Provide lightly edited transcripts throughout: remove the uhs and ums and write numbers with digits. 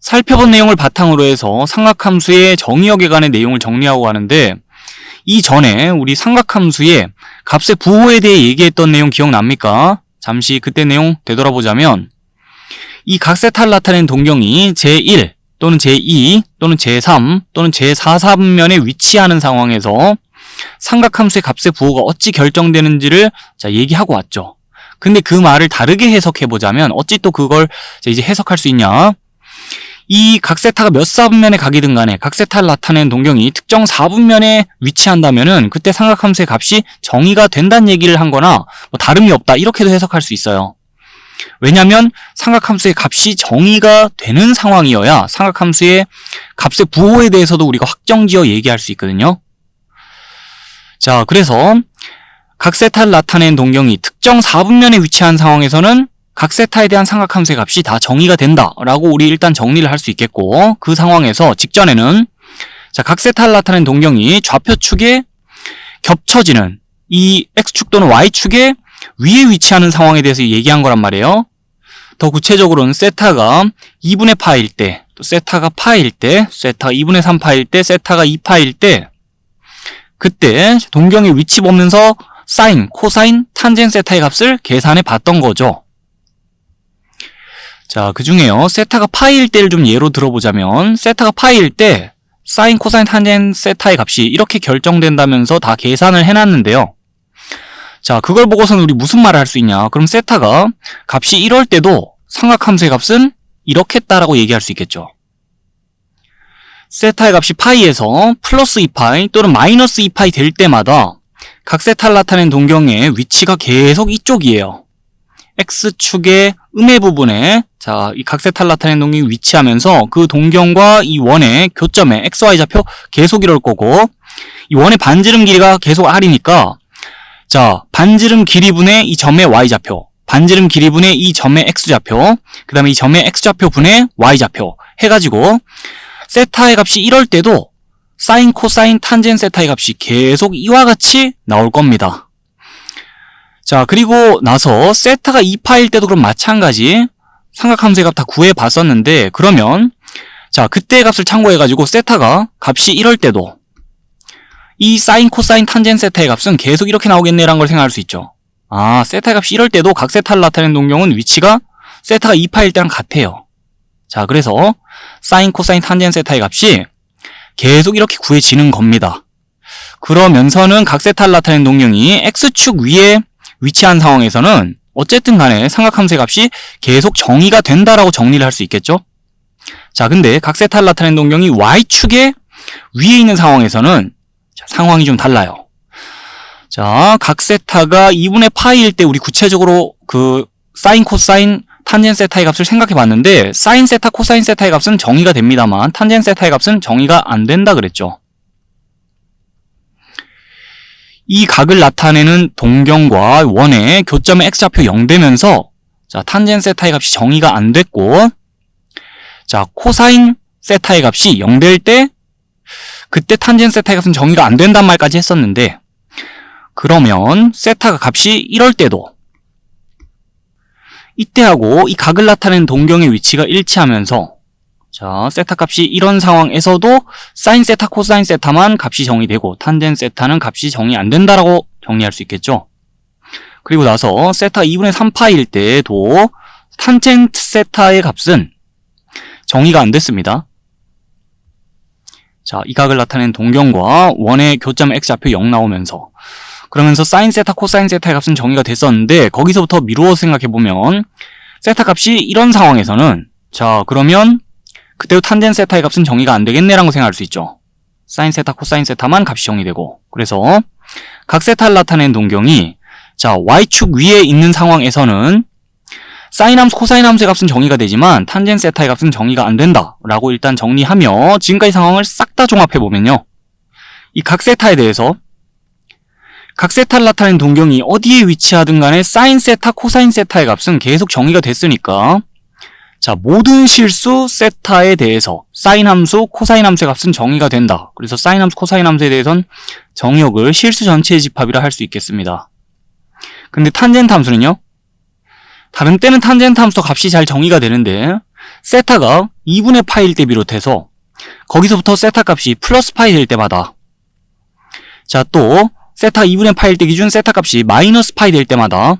살펴본 내용을 바탕으로 해서 삼각함수의 정의역에 관한 내용을 정리하고 가는데, 이전에 우리 삼각함수의 값의 부호에 대해 얘기했던 내용 기억납니까? 잠시 그때 내용 되돌아보자면, 이 각세타를 나타낸 동경이 제1 또는 제2 또는 제3 또는 제4사분면에 위치하는 상황에서 삼각함수의 값의 부호가 어찌 결정되는지를 얘기하고 왔죠. 근데 그 말을 다르게 해석해보자면 어찌 또 그걸 이제 해석할 수 있냐? 이 각세타가 몇 사분면에 가기든 간에 각세타를 나타낸 동경이 특정 사분면에 위치한다면은 그때 삼각함수의 값이 정의가 된다는 얘기를 한 거나 뭐 다름이 없다 이렇게도 해석할 수 있어요. 왜냐면 삼각함수의 값이 정의가 되는 상황이어야 삼각함수의 값의 부호에 대해서도 우리가 확정지어 얘기할 수 있거든요. 자, 그래서 각세타를 나타낸 동경이 특정 사분면에 위치한 상황에서는 각세타에 대한 삼각함수의 값이 다 정의가 된다라고 우리 일단 정리를 할 수 있겠고, 그 상황에서 직전에는 각세타를 나타낸 동경이 좌표축에 겹쳐지는 이 x축 또는 y축에 위에 위치하는 상황에 대해서 얘기한 거란 말이에요. 더 구체적으로는 세타가 2분의 파일 때, 또 세타가 파일 때, 세타가 2분의 3 파일 때, 세타가 2파일 때, 그때 동경의 위치 보면서 사인, 코사인, 탄젠 세타의 값을 계산해 봤던 거죠. 자, 그 중에요, 세타가 파일 때를 좀 예로 들어보자면, 세타가 파일 때 사인, 코사인, 탄젠 세타의 값이 이렇게 결정된다면서 다 계산을 해놨는데요. 자, 그걸 보고서는 우리 무슨 말을 할 수 있냐? 그럼 세타가 값이 이럴 때도 삼각함수의 값은 이렇겠다라고 얘기할 수 있겠죠. 세타의 값이 파이에서 플러스 2파이 또는 마이너스 2파이 될 때마다 각세타를 나타낸 동경의 위치가 계속 이쪽이에요. x축의 음의 부분에 이 각세타를 나타낸 동경이 위치하면서 그 동경과 이 원의 교점에 xy 좌표 계속 이럴 거고, 이 원의 반지름 길이가 계속 r이니까 반지름 길이분의 이 점의 y좌표, 반지름 길이분의 이 점의 x좌표, 그 다음에 이 점의 x좌표 분의 y좌표 해가지고 세타의 값이 이럴 때도 사인, 코사인, 탄젠 세타의 값이 계속 이와 같이 나올 겁니다. 자, 그리고 나서 세타가 2파일 때도 그럼 마찬가지 삼각함수의 값 다 구해 봤었는데, 그러면 그때의 값을 참고해가지고 세타가 값이 이럴 때도 이 사인, 코사인, 탄젠 세타의 값은 계속 이렇게 나오겠네라는 걸 생각할 수 있죠. 아, 세타의 값이 이럴 때도 각세타를 나타낸 동경은 위치가 세타가 2파일 때랑 같아요. 자, 그래서 사인, 코사인, 탄젠 세타의 값이 계속 이렇게 구해지는 겁니다. 그러면서는 각세타를 나타낸 동경이 x축 위에 위치한 상황에서는 어쨌든 간에 삼각함수의 값이 계속 정의가 된다라고 정리를 할 수 있겠죠. 자, 근데 각세타를 나타낸 동경이 y축에 위에 있는 상황에서는 상황이 좀 달라요. 자, 각세타가 2분의 파이일 때 우리 구체적으로 그 사인, 코사인, 탄젠 세타의 값을 생각해 봤는데, 사인 세타, 코사인 세타의 값은 정의가 됩니다만 탄젠 세타의 값은 정의가 안 된다 그랬죠. 이 각을 나타내는 동경과 원의 교점의 x좌표 0 되면서 탄젠 세타의 값이 정의가 안 됐고, 코사인 세타의 값이 0 될 때 그때 탄젠 세타의 값은 정의가 안 된단 말까지 했었는데, 그러면 세타가 값이 이럴 때도 이때하고 이 각을 나타낸 동경의 위치가 일치하면서 세타 값이 이런 상황에서도 사인 세타, 코사인 세타만 값이 정의되고 탄젠 세타는 값이 정의 안 된다라고 정리할 수 있겠죠. 그리고 나서 세타가 2분의 3파일 때도 탄젠 세타의 값은 정의가 안 됐습니다. 이 각을 나타낸 동경과 원의 교점 x좌표 0 나오면서, 그러면서 사인 세타, 코사인 세타의 값은 정의가 됐었는데, 거기서부터 미루어 생각해보면 세타 값이 이런 상황에서는 그러면 그때도 탄젠 세타의 값은 정의가 안 되겠네라고 생각할 수 있죠. 사인 세타, 코사인 세타만 값이 정의되고, 그래서 각세타를 나타낸 동경이 y축 위에 있는 상황에서는 사인 함수, 코사인 함수의 값은 정의가 되지만 탄젠 세타의 값은 정의가 안 된다라고 일단 정리하며, 지금까지 상황을 싹 다 종합해보면요, 이 각세타에 대해서 각세타를 나타낸 동경이 어디에 위치하든 간에 사인 세타, 코사인 세타의 값은 계속 정의가 됐으니까 모든 실수 세타에 대해서 사인 함수, 코사인 함수의 값은 정의가 된다. 그래서 사인 함수, 코사인 함수에 대해서는 정의역을 실수 전체의 집합이라 할 수 있겠습니다. 근데 탄젠트 함수는요? 다른 때는 탄젠트 함수 값이 잘 정의가 되는데 세타가 2분의 파일 때 비롯해서 거기서부터 세타 값이 플러스 파이 될 때마다, 자, 또 세타 2분의 파일 때 기준 세타 값이 마이너스 파이 될 때마다,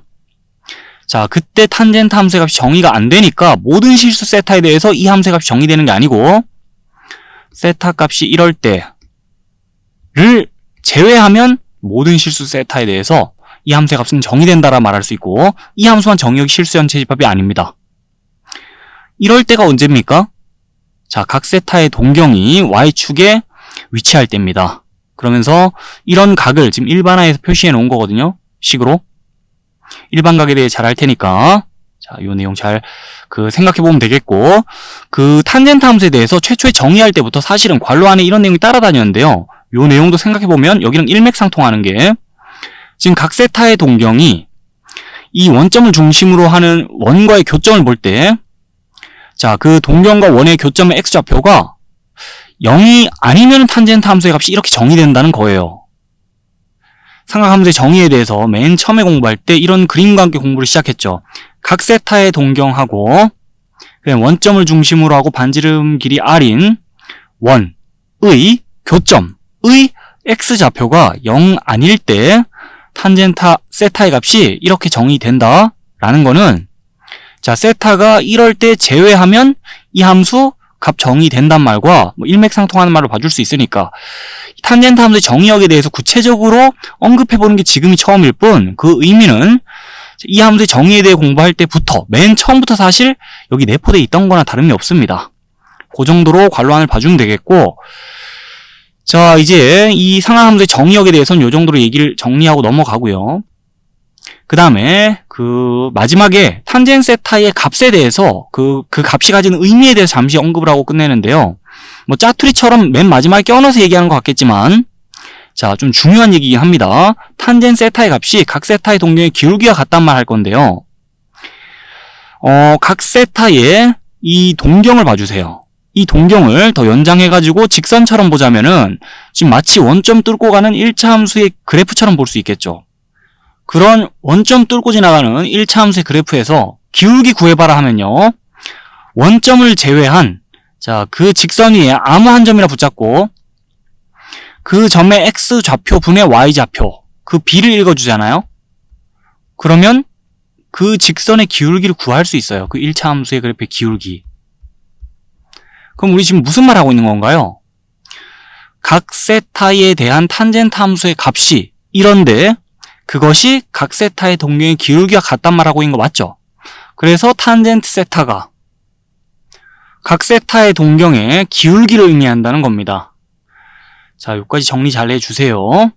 자, 그때 탄젠트 함수의 값이 정의가 안 되니까 모든 실수 세타에 대해서 이 함수의 값이 정의되는 게 아니고, 세타 값이 이럴 때를 제외하면 모든 실수 세타에 대해서 이 함수의 값은 정의된다라 말할 수 있고, 이 함수만 정의역이 실수 전체 집합이 아닙니다. 이럴 때가 언제입니까? 자, 각 세타의 동경이 y축에 위치할 때입니다. 그러면서 이런 각을 지금 일반화해서 표시해 놓은 거거든요. 식으로. 일반각에 대해 잘 알 테니까, 자, 요 내용 잘 생각해 보면 되겠고, 탄젠트 함수에 대해서 최초에 정의할 때부터 사실은 괄호 안에 이런 내용이 따라다녔는데요. 요 내용도 생각해 보면 여기랑 일맥상통하는 게, 지금 각 세타의 동경이 이 원점을 중심으로 하는 원과의 교점을 볼 때, 자, 그 동경과 원의 교점의 x좌표가 0이 아니면 탄젠트 함수의 값이 이렇게 정의된다는 거예요. 삼각함수의 정의에 대해서 맨 처음에 공부할 때 이런 그림과 함께 공부를 시작했죠. 각 세타의 동경하고 그냥 원점을 중심으로 하고 반지름 길이 r인 원의 교점의 x좌표가 0 아닐 때 탄젠트 세타의 값이 이렇게 정의된다라는 거는, 자, 세타가 이럴 때 제외하면 이 함수 값 정의된단 말과 일맥상통하는 말로 봐줄 수 있으니까, 탄젠트 함수의 정의역에 대해서 구체적으로 언급해보는 게 지금이 처음일 뿐, 그 의미는 이 함수의 정의에 대해 공부할 때부터 맨 처음부터 사실 여기 내포되어 있던 거나 다름이 없습니다. 그 정도로 괄호안을 봐주면 되겠고, 자, 이제 이 상하함수의 정의역에 대해서는 이 정도로 얘기를 정리하고 넘어가고요. 그 다음에 마지막에 탄젠트 세타의 값에 대해서 그 값이 가지는 의미에 대해서 잠시 언급을 하고 끝내는데요. 짜투리처럼 맨 마지막에 껴넣어서 얘기하는 것 같겠지만, 자, 좀 중요한 얘기긴 합니다. 탄젠트 세타의 값이 각 세타의 동경의 기울기와 같단 말 할 건데요. 각 세타의 이 동경을 봐주세요. 이 동경을 더 연장해가지고 직선처럼 보자면은 지금 마치 원점 뚫고 가는 1차 함수의 그래프처럼 볼 수 있겠죠. 그런 원점 뚫고 지나가는 1차 함수의 그래프에서 기울기 구해봐라 하면요, 원점을 제외한, 자, 그 직선 위에 아무 한 점이나 붙잡고 그 점의 x좌표 분의 y좌표, 그 b를 읽어주잖아요. 그러면 그 직선의 기울기를 구할 수 있어요. 그 1차 함수의 그래프의 기울기. 그럼 우리 지금 무슨 말 하고 있는 건가요? 각 세타에 대한 탄젠트 함수의 값이 이런데 그것이 각 세타의 동경의 기울기와 같단 말하고 있는 거 맞죠? 그래서 탄젠트 세타가 각 세타의 동경의 기울기를 의미한다는 겁니다. 자, 여기까지 정리 잘 해주세요.